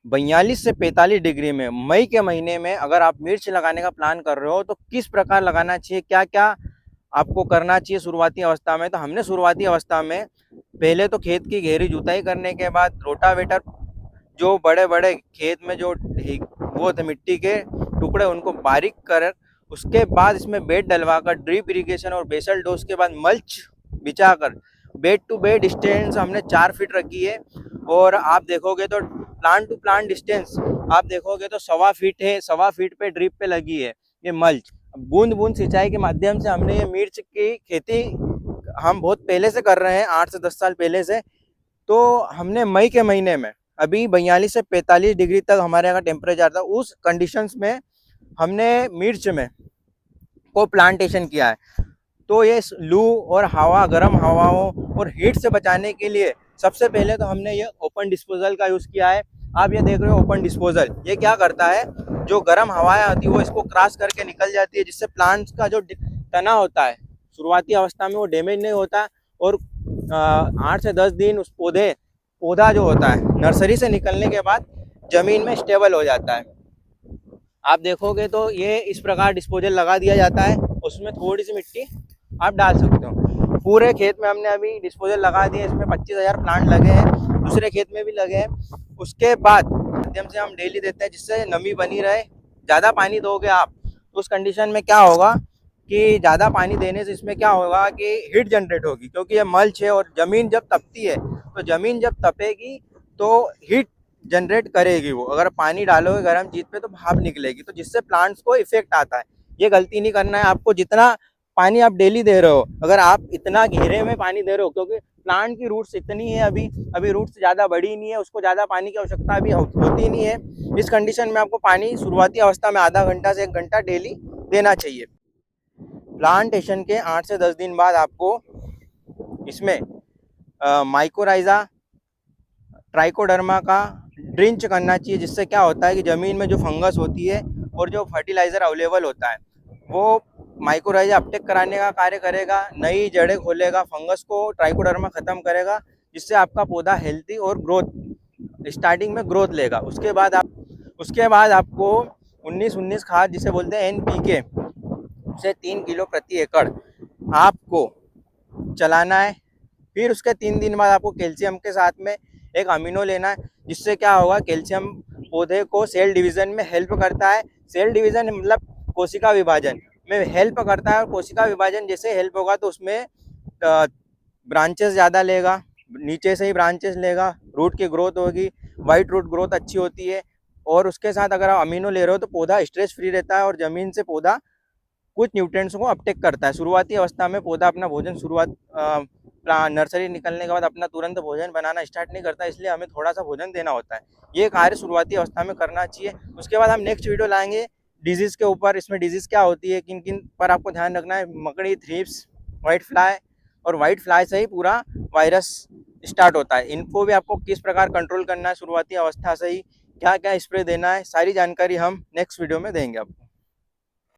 42 से 45 डिग्री में मई के महीने में अगर आप मिर्च लगाने का प्लान कर रहे हो तो किस प्रकार लगाना चाहिए, क्या क्या आपको करना चाहिए शुरुआती अवस्था में। तो हमने शुरुआती अवस्था में पहले तो खेत की गहरी जुताई करने के बाद रोटावेटर, जो बड़े बड़े खेत में जो वो थे मिट्टी के टुकड़े, उनको बारीक कर उसके बाद इसमें बेड डलवाकर ड्रिप इरिगेशन और बेसल डोज के बाद मल्च बिछाकर बेड टू बेड डिस्टेंस हमने 4 फीट रखी है। और आप देखोगे तो प्लांट टू प्लांट डिस्टेंस आप देखोगे तो 1.25 फीट है, 1.25 फीट पे ड्रिप पे लगी है ये मल्च। बूंद बूंद सिंचाई के माध्यम से हमने ये मिर्च की खेती हम बहुत पहले से कर रहे हैं, 8 से 10 साल पहले से। तो हमने मई के महीने में अभी 42 से 45 डिग्री तक हमारे यहाँ का टेम्परेचर था, उस कंडीशंस में हमने मिर्च में को प्लांटेशन किया है। तो ये लू और हवा, गर्म हवाओं और हीट से बचाने के लिए सबसे पहले तो हमने ये ओपन डिस्पोजल का यूज़ किया है। आप ये देख रहे हो ओपन डिस्पोजल, ये क्या करता है, जो गर्म हवाएं आती है वो इसको क्रॉस करके निकल जाती है, जिससे प्लांट्स का जो तना होता है शुरुआती अवस्था में वो डैमेज नहीं होता। और 8 से 10 दिन उस पौधा जो होता है नर्सरी से निकलने के बाद ज़मीन में स्टेबल हो जाता है। आप देखोगे तो ये इस प्रकार डिस्पोजल लगा दिया जाता है, उसमें थोड़ी सी मिट्टी आप डाल सकते हो। पूरे खेत में हमने अभी डिस्पोजल लगा दिए, इसमें 25,000 प्लांट लगे हैं, दूसरे खेत में भी लगे हैं। उसके बाद माध्यम से हम डेली देते हैं जिससे नमी बनी रहे। ज़्यादा पानी दोगे आप तो उस कंडीशन में क्या होगा कि ज़्यादा पानी देने से इसमें क्या होगा कि हीट जनरेट होगी, क्योंकि ये मल्च है और ज़मीन जब तपती है तो ज़मीन जब तपेगी तो हीट जनरेट करेगी वो। अगर पानी डालोगे गर्म चीज़ पे तो भाप निकलेगी, तो जिससे प्लांट्स को इफेक्ट आता है। ये गलती नहीं करना है आपको। जितना पानी आप डेली दे रहे हो, अगर आप इतना घेरे में पानी दे रहे हो, क्योंकि प्लांट की रूट्स इतनी है अभी रूट्स ज़्यादा बड़ी नहीं है, उसको ज़्यादा पानी की आवश्यकता अभी होती नहीं है। इस कंडीशन में आपको पानी शुरुआती अवस्था में आधा घंटा से 1 घंटा डेली देना चाहिए। प्लांटेशन के 8 से 10 दिन बाद आपको इसमें माइकोराइजा, ट्राइकोडर्मा का ड्रिंच करना चाहिए, जिससे क्या होता है कि ज़मीन में जो फंगस होती है और जो फर्टिलाइज़र अवेलेबल होता है वो माइकोराइजा अपटेक कराने का कार्य करेगा, नई जड़ें खोलेगा, फंगस को ट्राइकोडर्मा ख़त्म करेगा, जिससे आपका पौधा हेल्थी और ग्रोथ स्टार्टिंग में ग्रोथ लेगा। उसके बाद आपको 19-19 खाद जिसे बोलते हैं NPK से 3 किलो प्रति एकड़ आपको चलाना है। फिर उसके 3 दिन बाद आपको कैल्शियम के साथ में एक अमीनो लेना है, जिससे क्या होगा, कैल्शियम पौधे को सेल डिवीज़न में हेल्प करता है। सेल डिवीज़न मतलब कोशिका विभाजन में हेल्प करता है, और कोशिका विभाजन जैसे हेल्प होगा तो उसमें ब्रांचेस ज़्यादा लेगा, नीचे से ही ब्रांचेस लेगा, रूट की ग्रोथ होगी, वाइट रूट ग्रोथ अच्छी होती है। और उसके साथ अगर आप अमीनो ले रहे हो तो पौधा स्ट्रेस फ्री रहता है और ज़मीन से पौधा कुछ न्यूट्रिएंट्स को अपटेक करता है। शुरुआती अवस्था में पौधा अपना भोजन नर्सरी निकलने के बाद अपना तुरंत भोजन बनाना स्टार्ट नहीं करता, इसलिए हमें थोड़ा सा भोजन देना होता है। ये कार्य शुरुआती अवस्था में करना चाहिए। उसके बाद हम नेक्स्ट वीडियो लाएंगे डिजीज़ के ऊपर, इसमें डिजीज़ क्या होती है, किन किन पर आपको ध्यान रखना है। मकड़ी, थ्रिप्स, वाइट फ्लाई, और वाइट फ्लाई से ही पूरा वायरस स्टार्ट होता है। इनको भी आपको किस प्रकार कंट्रोल करना है शुरुआती अवस्था से ही, क्या क्या स्प्रे देना है, सारी जानकारी हम नेक्स्ट वीडियो में देंगे आपको।